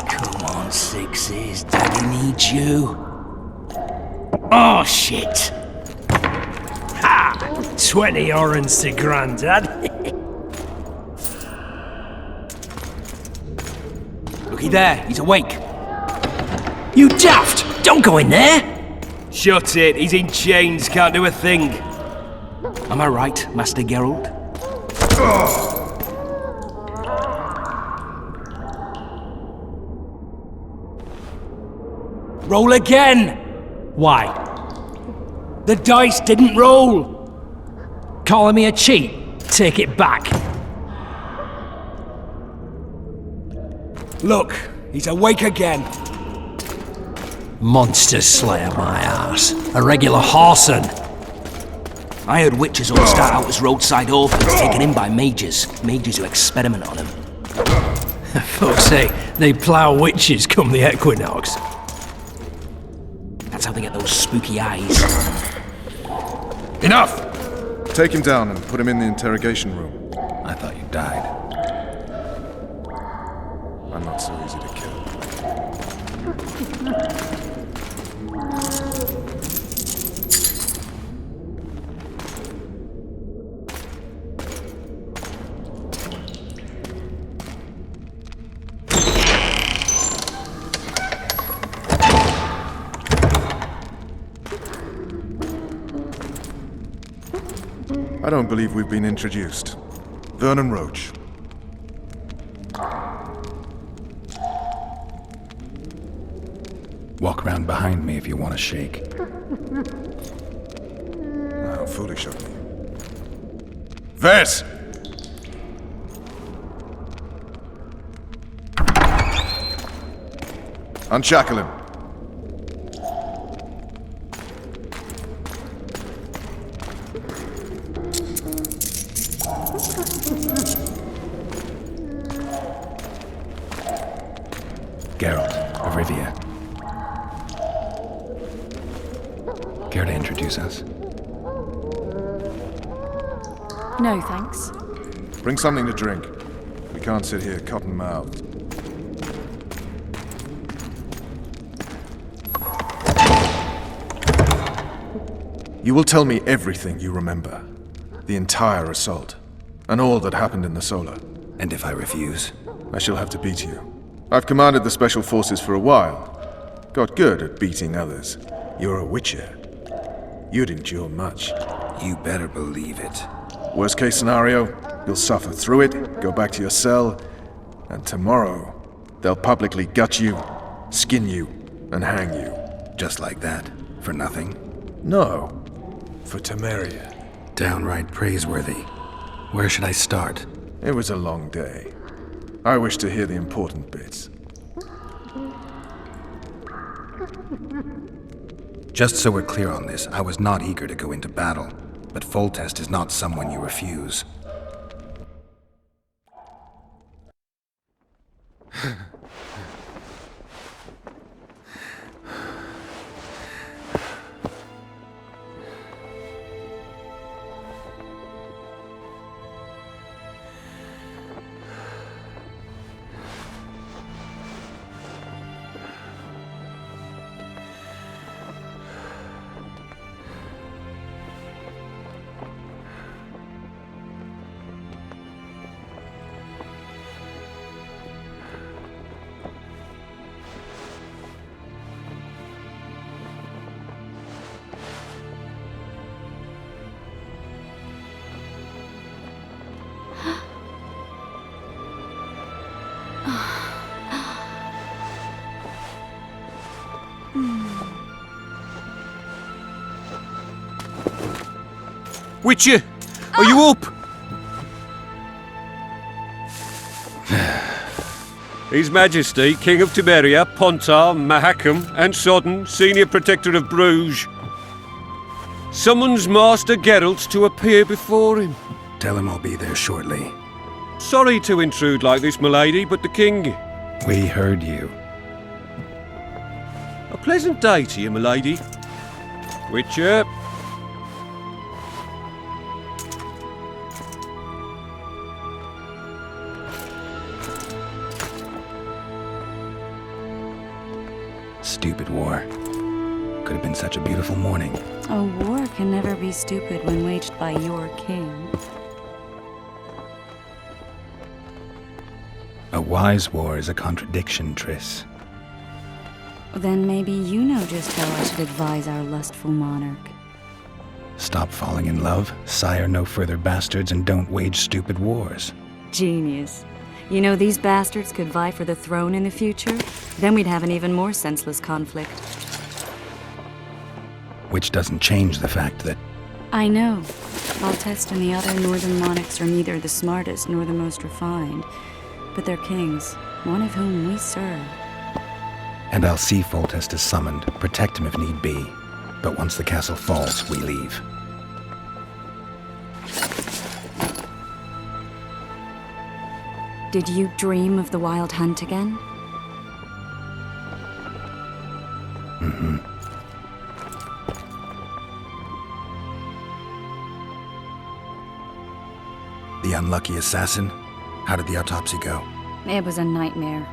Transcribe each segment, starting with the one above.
Come on, sixes. Daddy needs you. Oh, shit. Ha! 20 orange to Grandad. Looky there, he's awake. You daft! Don't go in there! Shut it, he's in chains, can't do a thing. Am I right, Master Geralt? Roll again! Why? The dice didn't roll! Calling me a cheat? Take it back. Look, he's awake again. Monster Slayer, my ass. A regular whoreson. I heard witches all start out as roadside orphans taken in by mages. Mages who experiment on them. Fuck's sake, they plough witches come the equinox. That's how they get those spooky eyes. Enough! Take him down and put him in the interrogation room. I thought you died. I'm not so easy to kill. I don't believe we've been introduced. Vernon Roach. Walk around behind me if you want to shake. How foolish of me. Vess! Unshackle him. Geralt of Rivia. Care to introduce us? No, thanks. Bring something to drink. We can't sit here cotton-mouthed. You will tell me everything you remember. The entire assault. And all that happened in the Solar. And if I refuse? I shall have to beat you. I've commanded the Special Forces for a while. Got good at beating others. You're a witcher. You'd endure much. You better believe it. Worst case scenario, you'll suffer through it, go back to your cell, and tomorrow, they'll publicly gut you, skin you, and hang you. Just like that? For nothing? No. For Temeria. Downright praiseworthy. Where should I start? It was a long day. I wish to hear the important bits. Just so we're clear on this, I was not eager to go into battle, but Foltest is not someone you refuse. Witcher, are you up? His Majesty, King of Tiberia, Pontar, Mahakam, and Sodden, Senior Protector of Bruges, summons Master Geralt to appear before him. Tell him I'll be there shortly. Sorry to intrude like this, milady, but the king... We heard you. A pleasant day to you, milady. Witcher. Stupid war. Could have been such a beautiful morning. A war can never be stupid when waged by your king. A wise war is a contradiction, Triss. Then maybe you know just how I should advise our lustful monarch. Stop falling in love, sire no further bastards, and don't wage stupid wars. Genius. You know, these bastards could vie for the throne in the future? Then we'd have an even more senseless conflict. Which doesn't change the fact that... I know. Foltest and the other northern monarchs are neither the smartest nor the most refined, but they're kings, one of whom we serve. And I'll see Foltest is summoned, protect him if need be. But once the castle falls, we leave. Did you dream of the wild hunt again? Mm-hmm. The unlucky assassin? How did the autopsy go? It was a nightmare.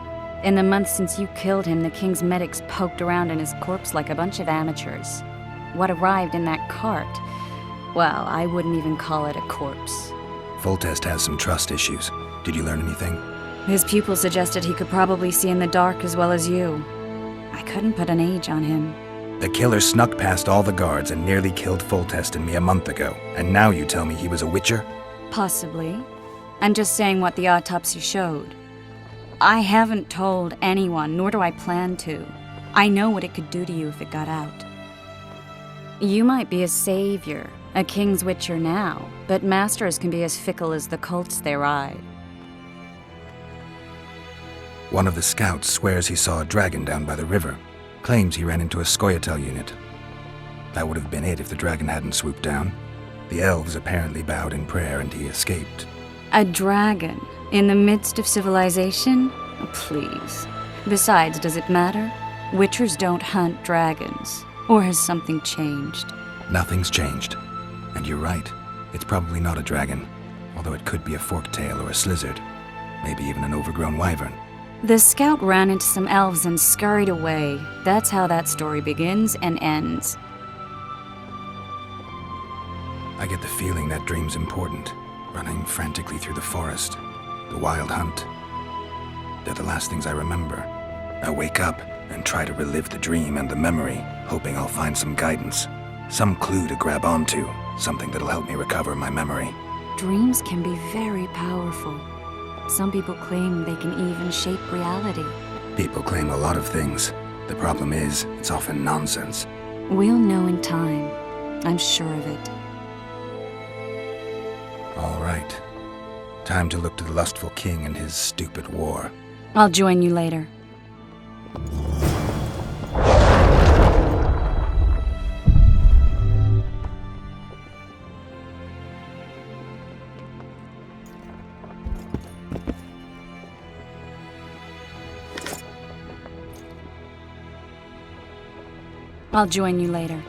In the months since you killed him, the king's medics poked around in his corpse like a bunch of amateurs. What arrived in that cart? Well, I wouldn't even call it a corpse. Foltest has some trust issues. Did you learn anything? His pupil suggested he could probably see in the dark as well as you. I couldn't put an age on him. The killer snuck past all the guards and nearly killed Foltest and me a month ago. And now you tell me he was a witcher? Possibly. I'm just saying what the autopsy showed. I haven't told anyone, nor do I plan to. I know what it could do to you if it got out. You might be a savior, a king's witcher now, but masters can be as fickle as the cults they ride. One of the scouts swears he saw a dragon down by the river. Claims he ran into a Scoia'tael unit. That would have been it if the dragon hadn't swooped down. The elves apparently bowed in prayer and he escaped. A dragon? In the midst of civilization? Please. Besides, does it matter? Witchers don't hunt dragons. Or has something changed? Nothing's changed. And you're right. It's probably not a dragon. Although it could be a forktail or a slizzard. Maybe even an overgrown wyvern. The scout ran into some elves and scurried away. That's how that story begins and ends. I get the feeling that dream's important. Running frantically through the forest. The wild hunt. They're the last things I remember. I wake up and try to relive the dream and the memory, hoping I'll find some guidance. Some clue to grab onto. Something that'll help me recover my memory. Dreams can be very powerful. Some people claim they can even shape reality. People claim a lot of things. The problem is, it's often nonsense. We'll know in time. I'm sure of it. All right. Time to look to the lustful king and his stupid war. I'll join you later. I'll join you later.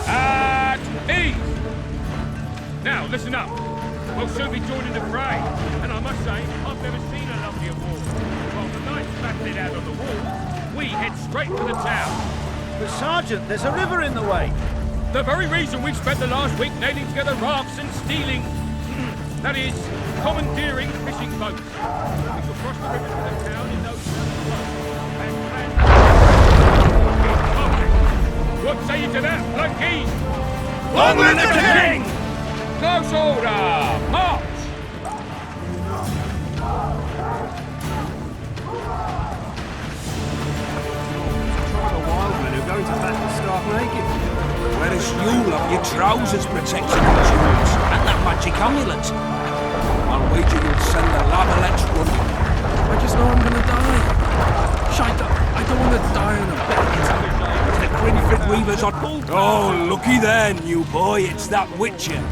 At ease! Now, listen up. We'll soon be joining the fray. And I must say, I've never seen a lovelier war. While the knights battle it out on the wall, we head straight for the town. But Sergeant, there's a river in the way. The very reason we've spent the last week nailing together rafts and stealing... that is, commandeering fishing boats. We shall cross the river to the town in those boats. What say you to that, flunkies? Long live the king! Close order! March! The wildmen who go to battle stark naked. Whereas you'll have your trousers protecting the jewels and that magic amulet. I'll wager you'll send the lavalets running. I just know I'm gonna die. Shite, I don't want to die in a bed. The Grinford Weavers are... Oh, looky there, new boy, it's that Witcher.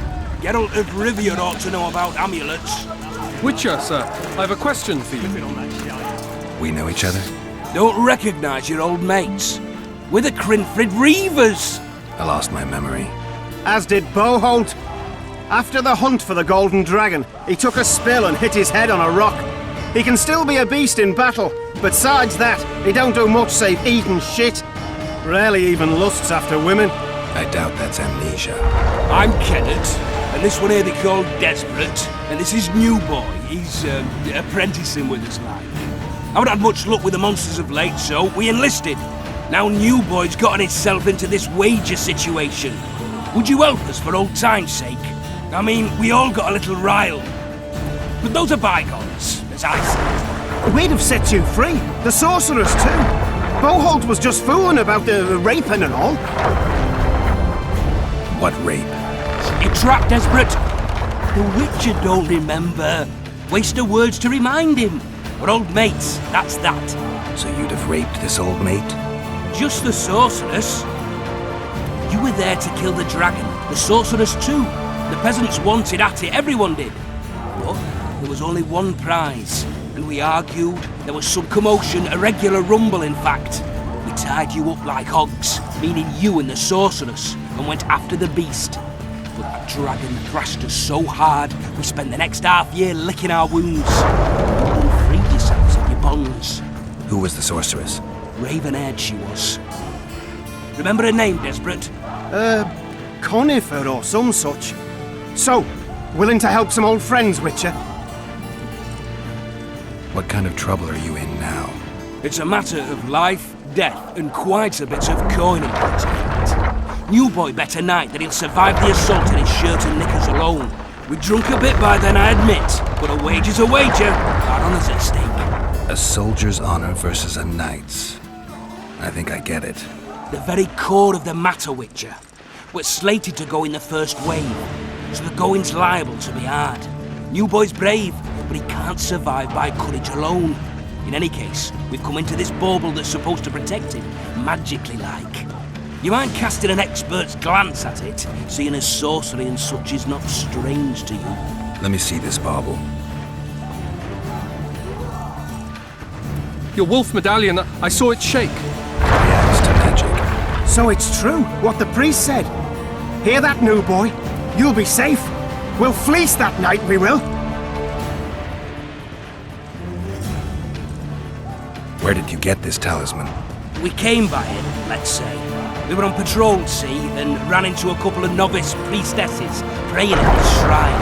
Geralt of Rivia ought to know about amulets. Witcher, sir, I have a question for you. We know each other? Don't recognise your old mates. We're the Grinford Reavers. I lost my memory. As did Boholt. After the hunt for the Golden Dragon, he took a spill and hit his head on a rock. He can still be a beast in battle, but besides that, he don't do much save eating shit. Rarely even lusts after women. I doubt that's amnesia. I'm Kenneth, and this one here they call Desperate, and this is New Boy. He's apprenticing with us, like. I haven't had much luck with the monsters of late, so we enlisted. Now New Boy's gotten himself into this wager situation. Would you help us for old time's sake? I mean, we all got a little riled. But those are bygones, as I say. We'd have set you free. The sorceress too. Boholt was just fooling about the raping and all. What rape? You trapped, Desperate. The Witcher don't remember. Waste of words to remind him. We're old mates, that's that. So you'd have raped this old mate? Just the sorceress. You were there to kill the dragon, the sorceress too. The peasants wanted at it, everyone did. But there was only one prize, and we argued. There was some commotion, a regular rumble in fact. We tied you up like hogs, meaning you and the sorceress, and went after the beast. But that dragon thrashed us so hard, we spent the next half year licking our wounds. You freed yourselves of your bonds. Who was the sorceress? Raven-haired she was. Remember her name, Desperate? Conifer or some such. So, willing to help some old friends, Witcher? What kind of trouble are you in now? It's a matter of life, death, and quite a bit of coin in point of fact. New Boy bet a night that he'll survive the assault in his shirt and knickers alone. We drunk a bit by then, I admit, but a wager's a wager. Our honour's at stake. A soldier's honor versus a knight's. I think I get it. The very core of the matter, Witcher. We're slated to go in the first wave, so the going's liable to be hard. New Boy's brave, but he can't survive by courage alone. In any case, we've come into this bauble that's supposed to protect him, magically like. You mind casting an expert's glance at it, seeing as sorcery and such is not strange to you? Let me see this bauble. Your wolf medallion, I saw it shake. Reacts to magic. So it's true, what the priest said. Hear that, New Boy? You'll be safe. We'll fleece that night, we will. Where did you get this talisman? We came by it, let's say. We were on patrol, see, and ran into a couple of novice priestesses praying at this shrine.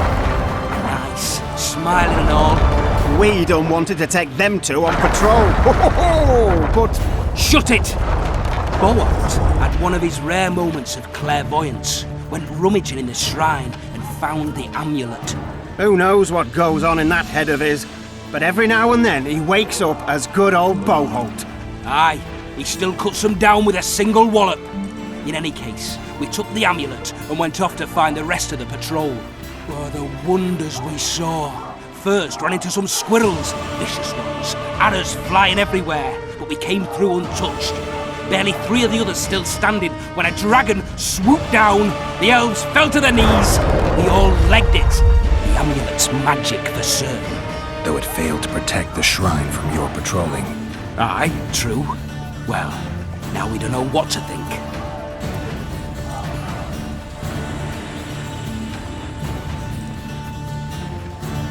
Nice, smiling and all. We don't wanted to take them two on patrol. But... Shut it! Boholt had one of his rare moments of clairvoyance, went rummaging in the shrine and found the amulet. who knows what goes on in that head of his, but every now and then he wakes up as good old Boholt. Aye, he still cuts them down with a single wallop. In any case, we took the amulet and went off to find the rest of the patrol. Oh, the wonders we saw. First, ran into some squirrels, vicious ones, arrows flying everywhere, but we came through untouched. Barely 3 of the others still standing when a dragon swooped down. The elves fell to their knees. We all legged it. The amulet's magic for certain. Though it failed to protect the shrine from your patrolling. Aye, true. Well, now we don't know what to think.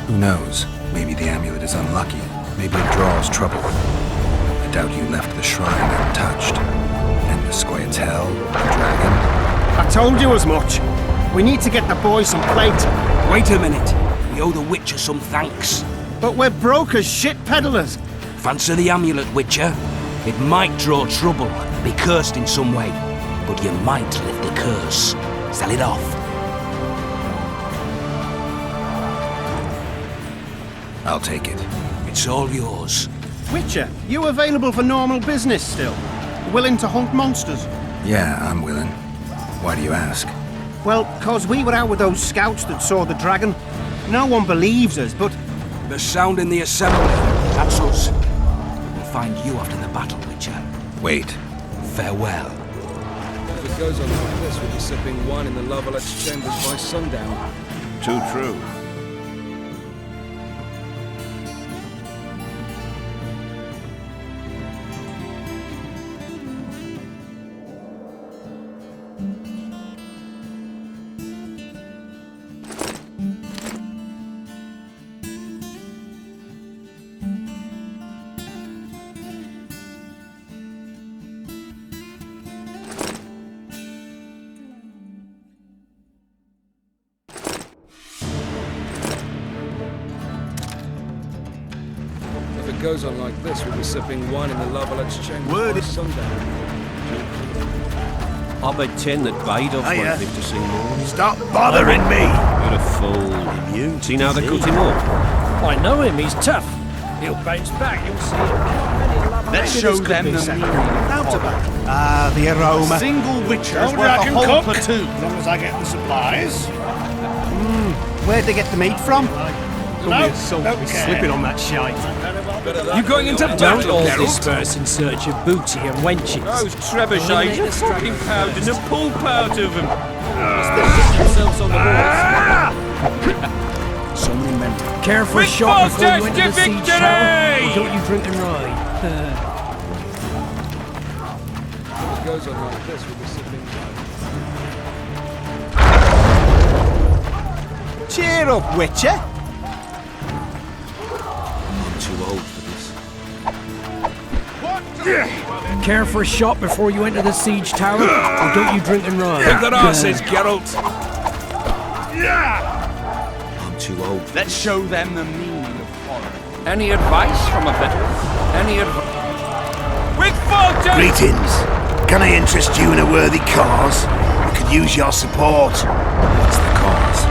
Who knows? Maybe the amulet is unlucky. Maybe it draws trouble. I doubt you left the shrine untouched. And the Squirtel, the dragon. I told you as much. We need to get the boy some plate. Wait a minute. We owe the Witcher some thanks. But we're broke as shit peddlers. Fancy the amulet, Witcher. It might draw trouble, be cursed in some way, but you might lift the curse. Sell it off. I'll take it. It's all yours. Witcher, you available for normal business still? Willing to hunt monsters? Yeah, I'm willing. Why do you ask? Well, 'cause we were out with those scouts that saw the dragon. No one believes us, but The sound in the assembly. That's us. We'll find you after the battle, Witcher. Wait. Farewell. If it goes on like this, we'll be sipping wine in the Lovelet's chambers by sundown. Too true. If it goes on like this, we'll be sipping wine in the Lovelet's chambers Word by is- sundown. I bet 10 that Badoff Hiya. won't live to see morning. Stop bothering me! You're a fool. You See now they cut him off. I know him, he's tough. He'll bounce back, you'll see. Let's show them the meaning of horror. ah, the aroma. Single Witcher is Told you worth I a can whole cook. platoon. As long as I get the supplies. Where'd they get the meat from? No, don't care. Slipping on that shite. You going into Don't battle, all Geralt? disperse in search of booty and wenches. Those trebuchets are fucking powdered the pulp out of them. themselves on the walls. So many men. Care for a Quick, shot before you Fox, enter the to siege victory! tower? Or don't you drink and ride? If it goes on like this, we'll be sipping wine. Cheer up, Witcher. I'm too old for this. Care for a shot before you enter the siege tower? Or don't you drink and ride? Think that arses, Geralt. I'm too old. Let's show them the meaning of horror. Any advice from a veteran? Any advice? Quick, Fulton! Greetings. Can I interest you in a worthy cause? I could use your support. What's the cause?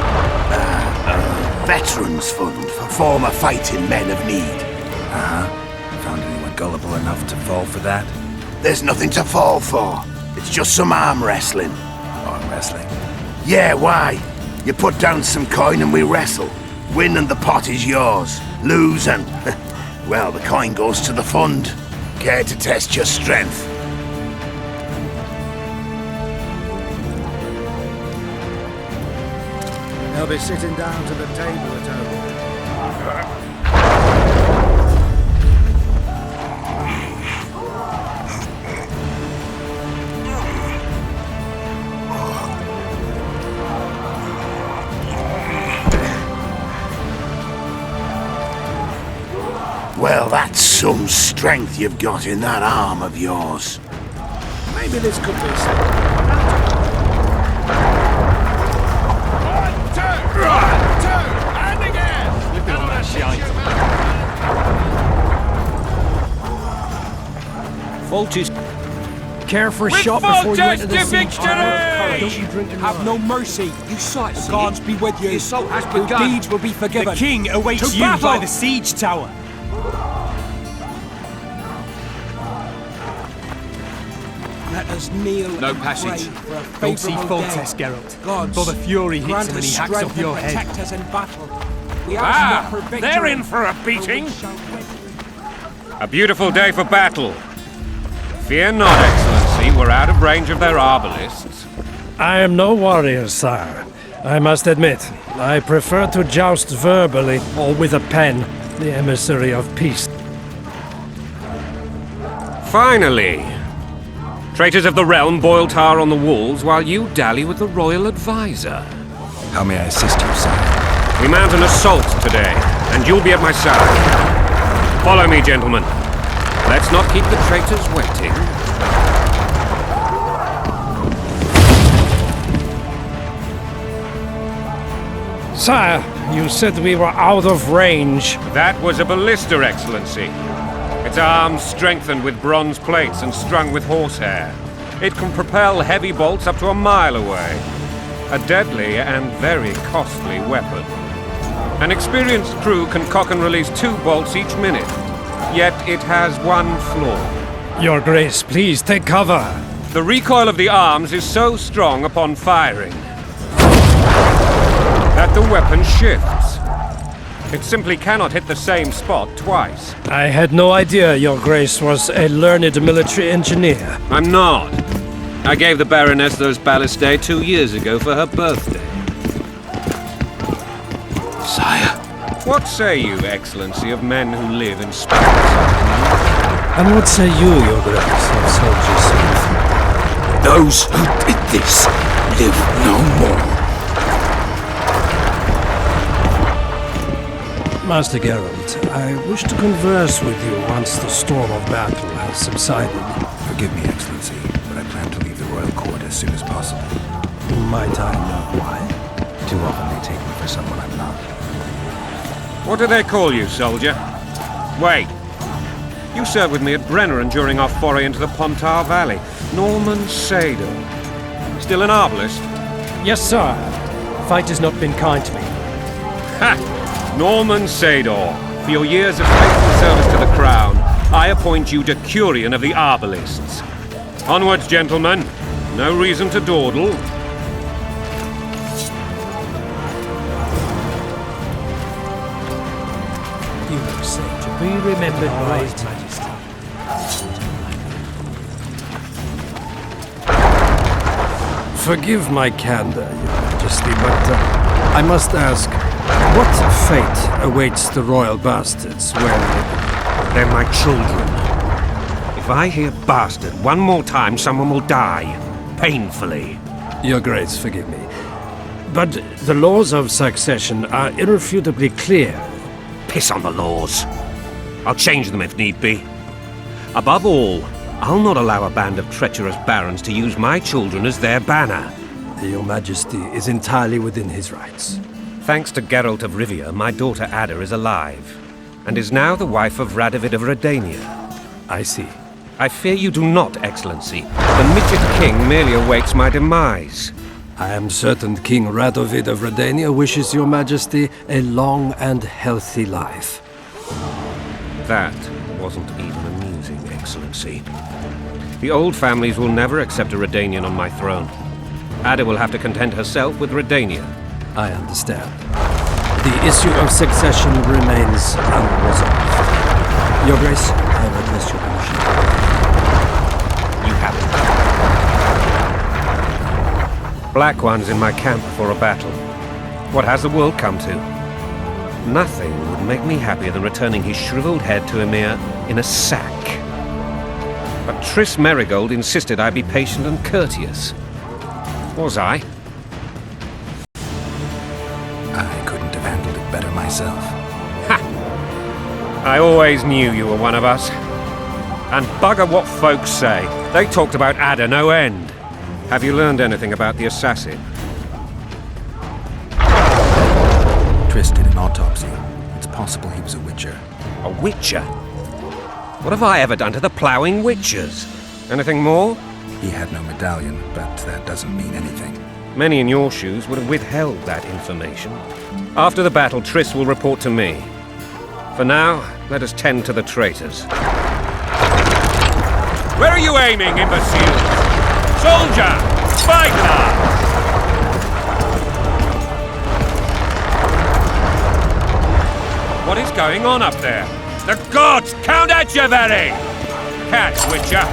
Veterans Fund for former fighting men of need. Found anyone gullible enough to fall for that? There's nothing to fall for. It's just some arm wrestling. Arm wrestling? Yeah, why? You put down some coin and we wrestle. Win and the pot is yours. Lose and, well, the coin goes to the fund. Care to test your strength? They'll be sitting down to the table at home. Well, that's some strength you've got in that arm of yours. Maybe this could be something. And again! Slipping on that shite. Fault is Care for a Quick, shot before you Fulton, enter the to siege tower? Or victory! don't you drink and Have ride? no mercy. You sight the gods be with you. The assault has Your begun. deeds will be forgiven. king awaits To battle! siege tower. Let us kneel No and passage. pray for a Don't see favourable Foltest, day. Geralt. Gods, For the fury hits grant him and us he hacks strength off your and head. protect us in battle. We ask not for victory, They're in for a for we beating. shall win. A beautiful day for battle. Fear not, Excellency, we're out of range of their arbalists. I am no warrior, sire. I must admit, I prefer to joust verbally or with a pen, the emissary of peace. Finally! Traitors of the realm boil tar on the walls while you dally with the royal advisor. How may I assist you, sire? We mount an assault today, and you'll be at my side. Follow me, gentlemen. Let's not keep the traitors waiting. Sire, you said we were out of range. That was a ballista, Excellency. Its arms strengthened with bronze plates and strung with horsehair. It can propel heavy bolts up to a mile away. A deadly and very costly weapon. An experienced crew can cock and release 2 bolts each minute. Yet it has one flaw. Your Grace, please take cover. The recoil of the arms is so strong upon firing that the weapon shifts. It simply cannot hit the same spot twice. I had no idea Your Grace was a learned military engineer. I'm not. I gave the Baroness those ballistae 2 years ago for her birthday. Sire. What say you, Excellency, of men who live in space? And what say you, Your Grace, of soldiers safe? Those who did this live no more. Master Geralt, I wish to converse with you once the storm of battle has subsided. Forgive me, Excellency, but I plan to leave the royal court as soon as possible. Might I know why? Too often they take me for someone I'm not. What do they call you, soldier? Wait. You served with me at Brenneran during our foray into the Pontar Valley. Norman Sador. Still an arbalist? Yes, sir. Fight has not been kind to me. Ha! Norman Sador, for your years of faithful service to the crown, I appoint you Decurion of the Arbalists. Onwards, gentlemen. No reason to dawdle. You will say to be remembered by His Majesty. Forgive my candor, Your Majesty, but I must ask, what fate awaits the royal bastards when They're my children. If I hear bastard one more time, someone will die. Painfully. Your Grace, forgive me. But the laws of succession are irrefutably clear. Piss on the laws. I'll change them if need be. Above all, I'll not allow a band of treacherous barons to use my children as their banner. Your Majesty is entirely within his rights. Thanks to Geralt of Rivia, my daughter Ada is alive, and is now the wife of Radovid of Redania. I see. I fear you do not, Excellency. The midget king merely awaits my demise. I am certain King Radovid of Redania wishes Your Majesty a long and healthy life. That wasn't even amusing, Excellency. The old families will never accept a Redanian on my throne. Ada will have to content herself with Redania. I understand. The issue of succession remains unresolved. Your Grace, I request your permission. You haven't. Black One's in my camp for a battle. What has the world come to? Nothing would make me happier than returning his shriveled head to Emir in a sack. But Triss Merigold insisted I be patient and courteous. Was I? I couldn't have handled it better myself. Ha! I always knew you were one of us. And bugger what folks say. They talked about Ada no end. Have you learned anything about the assassin? Triss did an autopsy. It's possible he was a witcher. A witcher? What have I ever done to the ploughing witchers? Anything more? He had no medallion, but that doesn't mean anything. Many in your shoes would have withheld that information. After the battle, Triss will report to me. For now, let us tend to the traitors. Where are you aiming, imbeciles? Soldier! Spyglass! What is going on up there? The gods! Count Etcheverry! Catch, Witcher!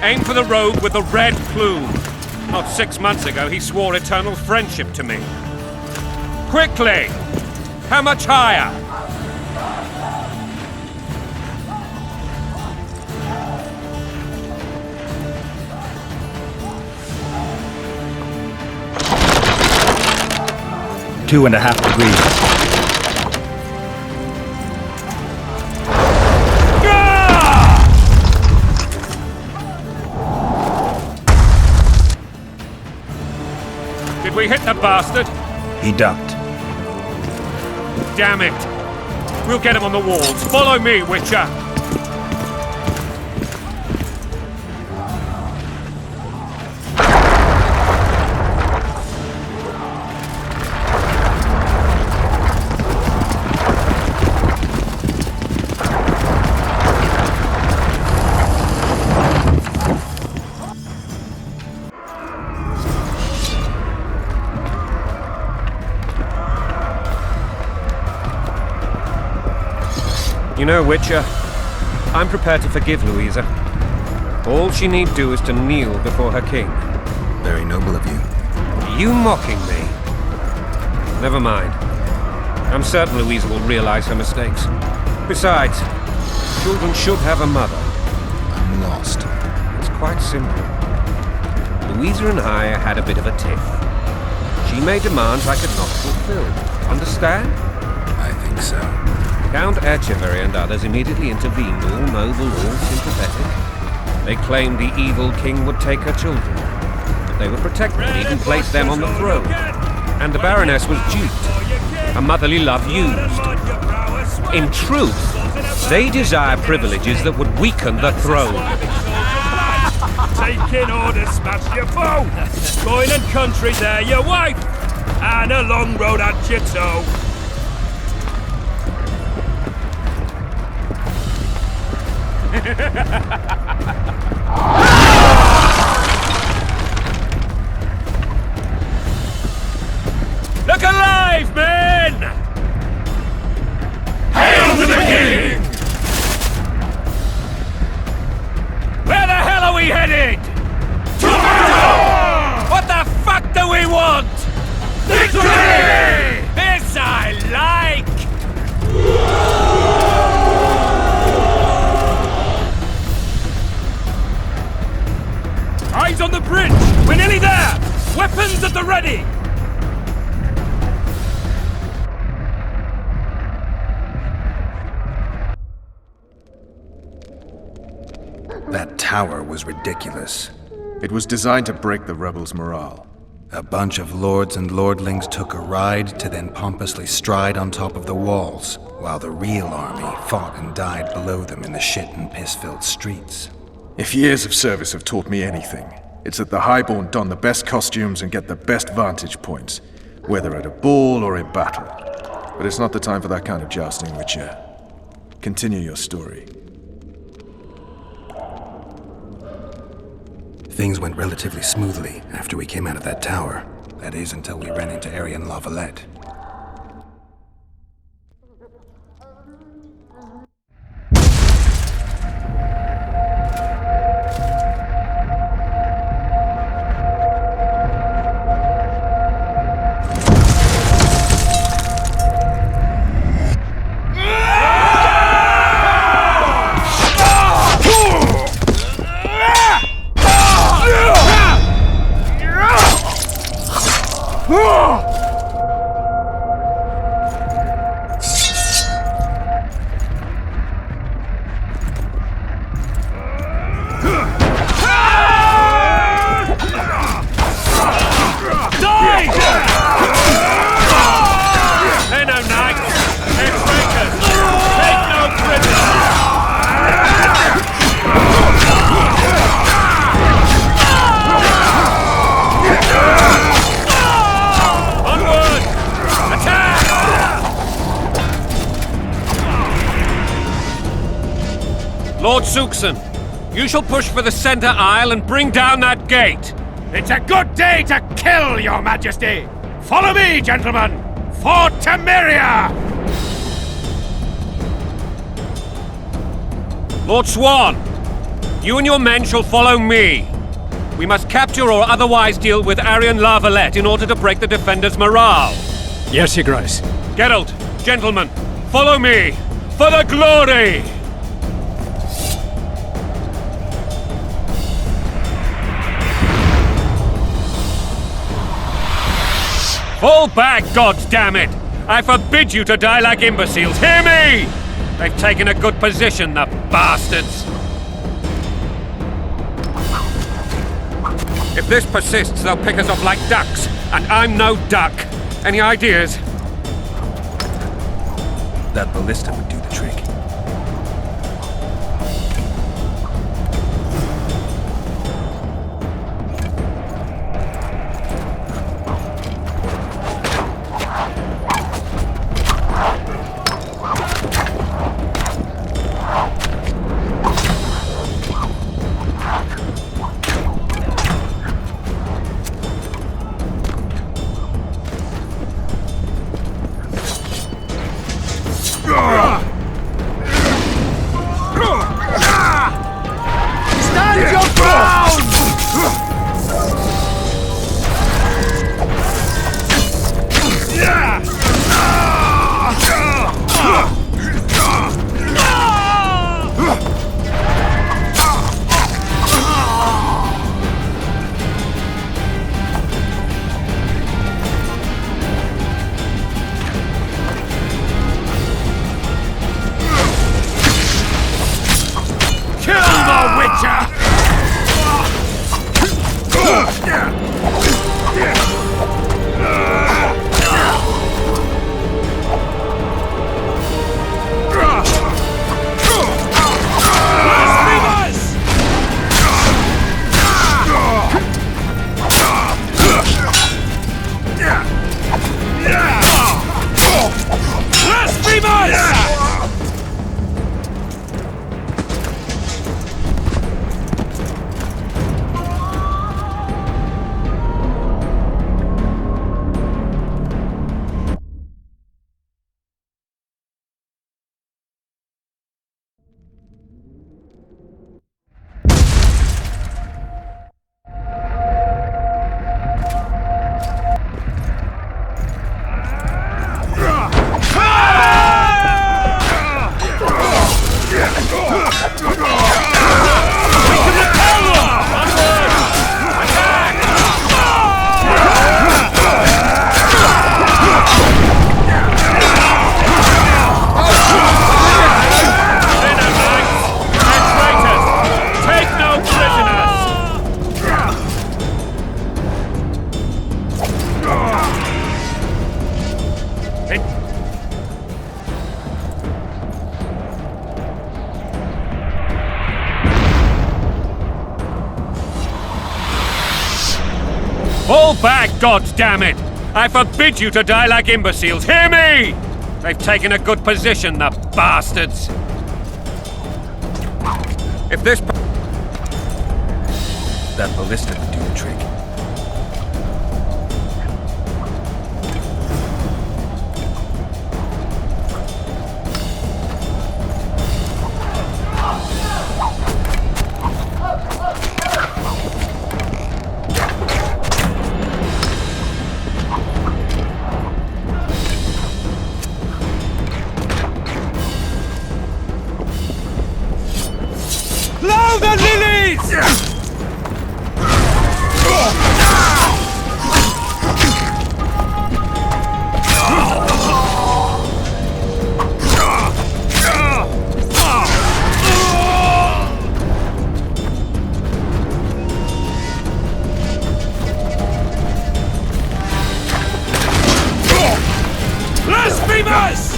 Aim for the rogue with the red plume. Not 6 months ago, he swore eternal friendship to me. Quickly! How much higher? 2.5 degrees. Did we hit the bastard? He ducked. Damn it! We'll get him on the walls. Follow me, Witcher! You know, Witcher, I'm prepared to forgive Louisa. All she need do is to kneel before her king. Very noble of you. Are you mocking me? Never mind. I'm certain Louisa will realize her mistakes. Besides, children should have a mother. I'm lost. It's quite simple. Louisa and I had a bit of a tiff. She made demands I could not fulfill. Understand? I think so. Count Etcheverry and others immediately intervened, all noble, all sympathetic. They claimed the evil king would take her children. But they would protect them and even place them on the throne. And the Baroness was duped. Her motherly love used. In truth, they desire privileges that would weaken the throne. Taking orders, smash your foe. Spoil and country, there your wife. And a long road at your toe. Look alive, men! Hail to the king! Where the hell are we headed? To battle! What the fuck do we want? Victory! This I like! Eyes on the bridge! We're nearly there! Weapons at the ready! That tower was ridiculous. It was designed to break the rebels' morale. A bunch of lords and lordlings took a ride to then pompously stride on top of the walls, while the real army fought and died below them in the shit and piss-filled streets. If years of service have taught me anything, it's that the highborn don the best costumes and get the best vantage points, whether at a ball or in battle. But it's not the time for that kind of jousting, Witcher. Continue your story. Things went relatively smoothly after we came out of that tower. That is, until we ran into Arian Lavalette. Lord Suxon, you shall push for the center aisle and bring down that gate. It's a good day to kill, your majesty! Follow me, gentlemen! For Temeria! Lord Swan, you and your men shall follow me. We must capture or otherwise deal with Arian Lavalette in order to break the defenders' morale. Yes, Your Grace. Geralt, gentlemen, follow me! For the glory! Fall back, goddammit! I forbid you to die like imbeciles. Hear me! They've taken a good position, the bastards! If this persists, they'll pick us off like ducks, and I'm no duck. Any ideas? That ballista would do the trick. Stand your ground! Fall back, goddammit! I forbid you to die like imbeciles. Hear me! They've taken a good position, the bastards! If this... That ballista would do the trick. Blow the lilies! Blasphemous!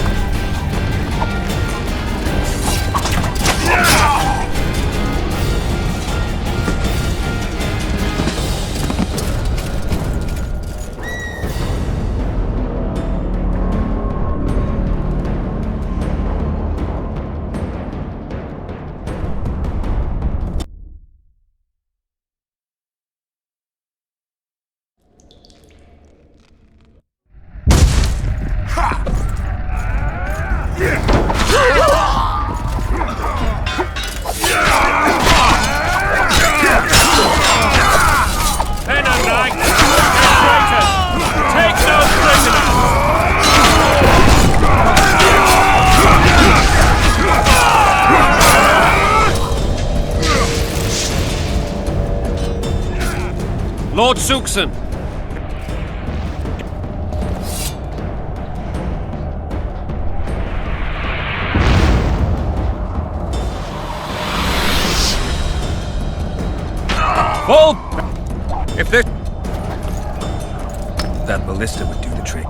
Lord Suxon! Full! If this... That ballista would do the trick.